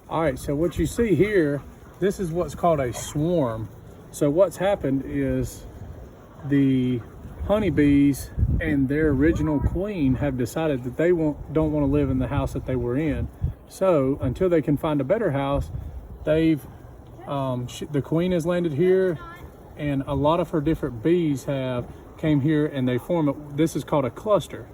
All right, so what you see here, this is what's called a swarm. So what's happened is the honeybees and their original queen have decided that they don't want to live in the house that they were in. So until they can find a better house, they've the queen has landed here, and a lot of her different bees have came here, and they form this is called a cluster.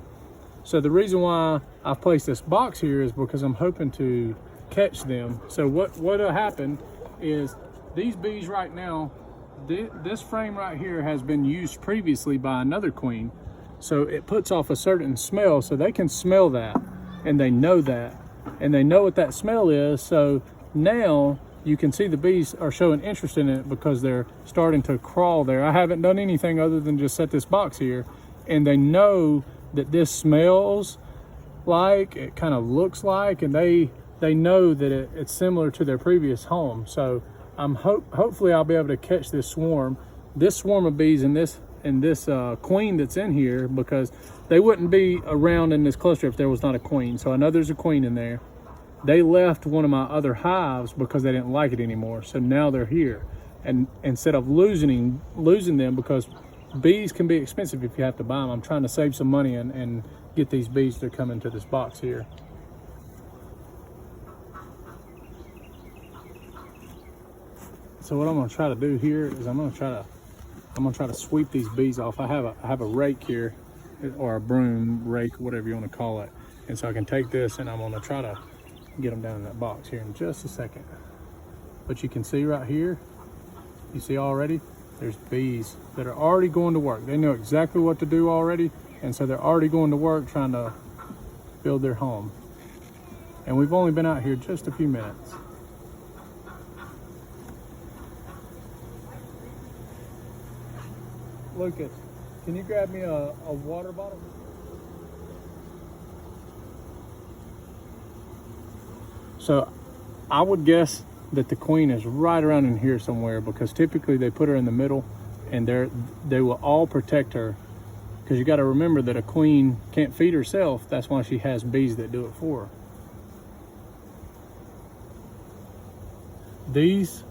So the reason why I've placed this box here is because I'm hoping to catch them. So what'll happen is these bees right now, this frame right here has been used previously by another queen, so it puts off a certain smell. So they can smell that, and they know that, and they know what that smell is. So now you can see the bees are showing interest in it because they're starting to crawl there. I haven't done anything other than just set this box here, and they know that this smells like, it kind of looks like, and they know that it's similar to their previous home. So hopefully I'll be able to catch this swarm of bees and this queen that's in here, because they wouldn't be around in this cluster if there was not a queen. So I know there's a queen in there. They left one of my other hives because they didn't like it anymore. So now they're here, and instead of losing them, because bees can be expensive if you have to buy them, I'm trying to save some money and get these bees to come into this box here. So what I'm going to try to do here is I'm going to try to sweep these bees off. I have a rake here, or a broom rake, whatever you want to call it, and so I can take this and I'm going to try to get them down in that box here in just a second. But you can see right here, you see already there's bees that are already going to work. They know exactly what to do already, and so they're already going to work trying to build their home. And we've only been out here just a few minutes. Lucas, can you grab me a water bottle? So I would guess that the queen is right around in here somewhere, because typically they put her in the middle, and they will all protect her, because you got to remember that a queen can't feed herself. That's why she has bees that do it for her. These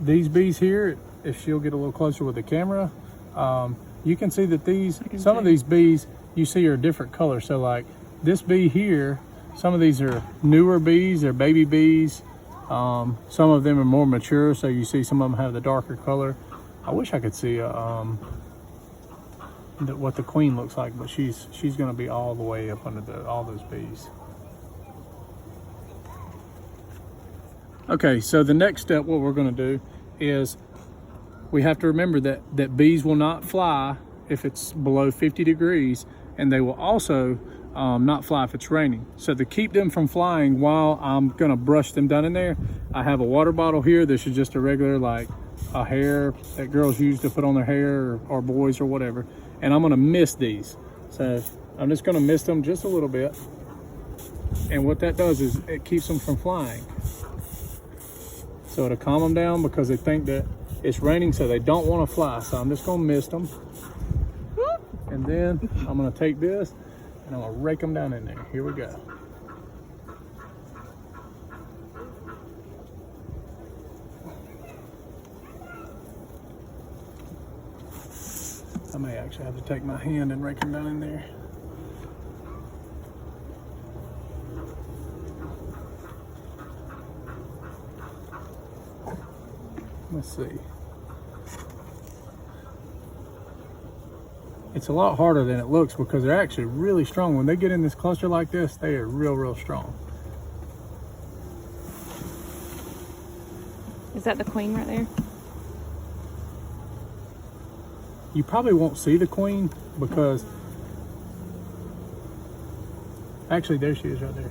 bees here, if she'll get a little closer with the camera, you can see that some of these bees you see are different colors. So like this bee here, some of these are newer bees, they're baby bees. Some of them are more mature, so you see some of them have the darker color. I wish I could see what the queen looks like, but she's going to be all the way up under all those bees. Okay, so the next step, what we're going to do is we have to remember that bees will not fly if it's below 50 degrees, and they will also not fly if it's raining. So to keep them from flying while I'm gonna brush them down in there, I have a water bottle here. This is just a regular, like a hair that girls use to put on their hair, or boys or whatever. And I'm gonna mist these. So I'm just gonna mist them just a little bit. And what that does is it keeps them from flying. So it'll calm them down, because they think that it's raining, so they don't want to fly. So I'm just gonna mist them. And then I'm gonna take this and I'm gonna rake them down in there. Here we go. I may actually have to take my hand and rake them down in there. Let's see. It's a lot harder than it looks, because they're actually really strong. When they get in this cluster like this, they are real strong. Is that the queen right there? You probably won't see the queen, because actually there she is right there.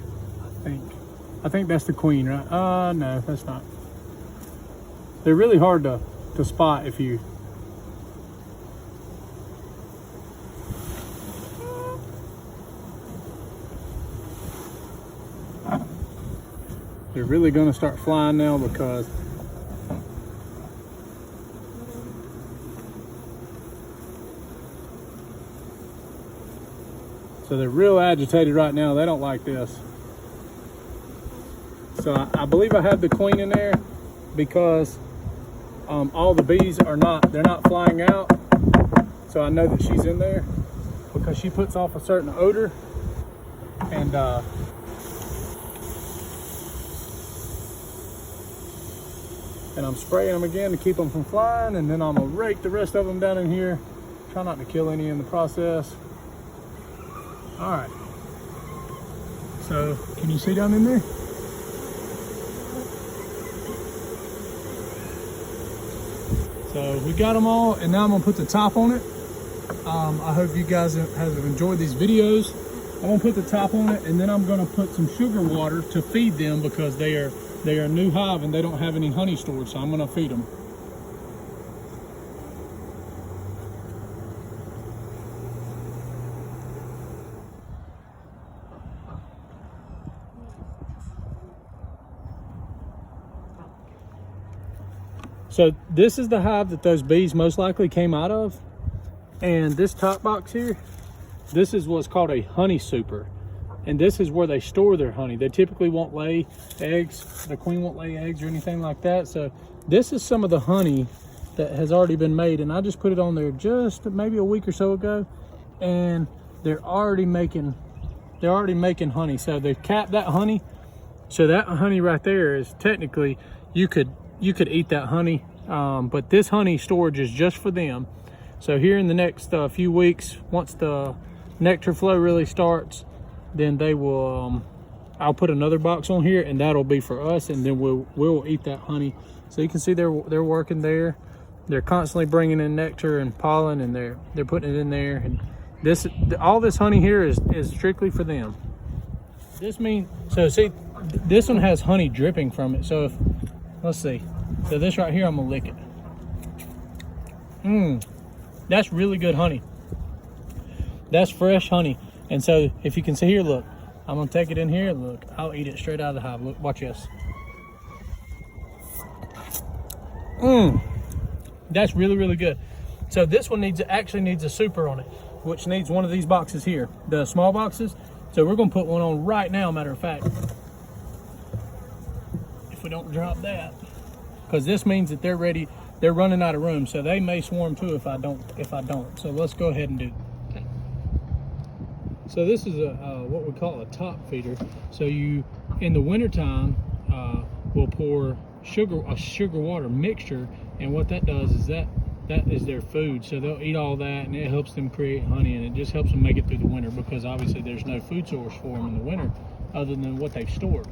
I think that's the queen, right? No, that's not. They're really hard to spot if you. They're really going to start flying now, because so they're real agitated right now. They don't like this. So I believe I have the queen in there because all the bees are they're not flying out. So I know that she's in there because she puts off a certain odor. And I'm spraying them again to keep them from flying, and then I'm gonna rake the rest of them down in here. Try not to kill any in the process. All right. So can you see down in there? So we got them all, and now I'm gonna put the top on it. I hope you guys have enjoyed these videos. I'm gonna put the top on it, and then I'm gonna put some sugar water to feed them because they are a new hive and they don't have any honey stored. So I'm gonna feed them. So this is the hive that those bees most likely came out of. And this top box here, this is what's called a honey super. And this is where they store their honey. They typically won't lay eggs. The queen won't lay eggs or anything like that. So this is some of the honey that has already been made. And I just put it on there just maybe a week or so ago. And they're already making honey. So they've capped that honey. So that honey right there is technically, you could eat that honey. But this honey storage is just for them. So here in the next few weeks, once the nectar flow really starts, then they will, I'll put another box on here, and that'll be for us, and then we'll eat that honey. So you can see they're working there. They're constantly bringing in nectar and pollen, and they're putting it in there. And all this honey here is strictly for them. So see, this one has honey dripping from it. So let's see. So this right here, I'm gonna lick it. That's really good honey. That's fresh honey. And so if you can see here, look, I'm gonna take it in here. Look, I'll eat it straight out of the hive. Look, watch this. That's really, really good. So this one actually needs a super on it, which needs one of these boxes here, the small boxes. So we're gonna put one on right now, matter of fact. If we don't drop that. Because this means that they're ready, they're running out of room. So they may swarm too if I don't. So let's go ahead and do that. So this is what we call a top feeder. So you, in the wintertime, will pour a sugar water mixture, and what that does is that is their food. So they'll eat all that, and it helps them create honey, and it just helps them make it through the winter, because obviously there's no food source for them in the winter other than what they've stored.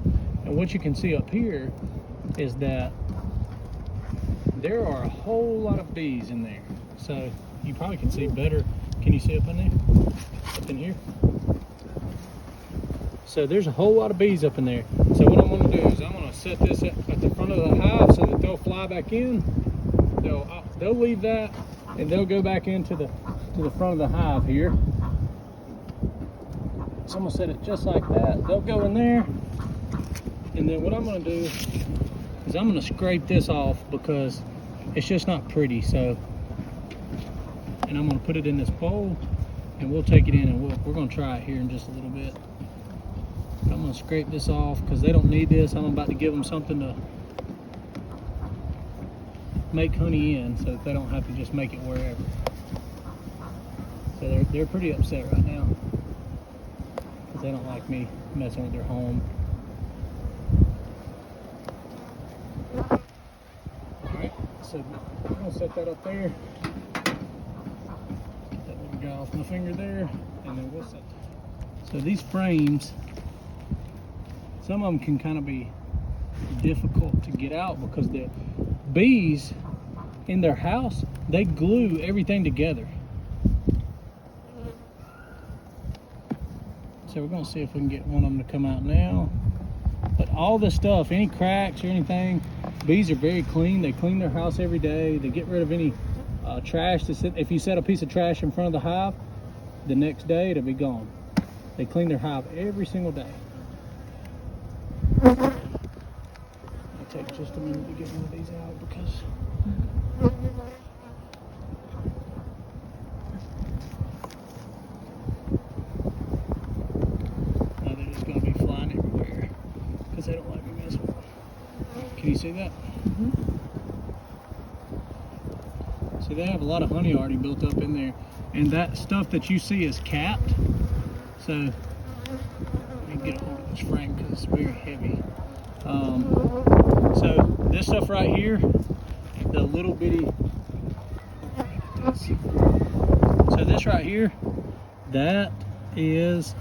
And what you can see up here is that there are a whole lot of bees in there. So you probably can see better. Can you see up in there? Up in here? So there's a whole lot of bees up in there. So what I'm gonna do is I'm gonna set this at the front of the hive so that they'll fly back in. They'll leave that, and they'll go back into the front of the hive here. So I'm gonna set it just like that. They'll go in there, and then what I'm gonna do is I'm gonna scrape this off because it's just not pretty. So, and I'm gonna put it in this bowl, and we'll take it in, and we're gonna try it here in just a little bit. I'm gonna scrape this off because they don't need this. I'm about to give them something to make honey in, so that they don't have to just make it wherever. So they're pretty upset right now because they don't like me messing with their home. Alright, so I'm gonna set that up there. Get that little guy off my finger there, and then we'll set. So these frames, some of them can kind of be difficult to get out because the bees in their house, they glue everything together. So we're gonna see if we can get one of them to come out now. But all this stuff, any cracks or anything, bees are very clean. They clean their house every day. They get rid of any trash. If you set a piece of trash in front of the hive, the next day it'll be gone. They clean their hive every single day. It'll take just a minute to get one of these out because now they're just going to be flying everywhere because they don't like me messing with them. So they have a lot of honey already built up in there. And that stuff that you see is capped. So let me get a hold of this frame because it's very heavy. So this stuff right here, the little bitty, so this right here, that is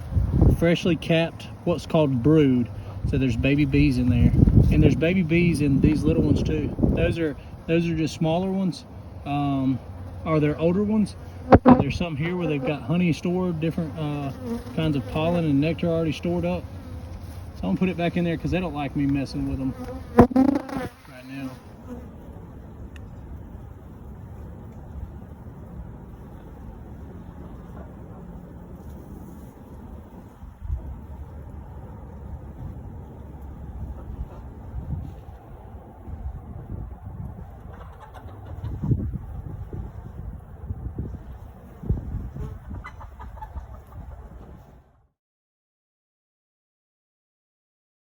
freshly capped, what's called brood. So there's baby bees in there, and there's baby bees in these little ones too. Those are just smaller ones, or they're older ones. There's some here where they've got honey stored, different kinds of pollen and nectar already stored up. So I'm gonna put it back in there because they don't like me messing with them right now.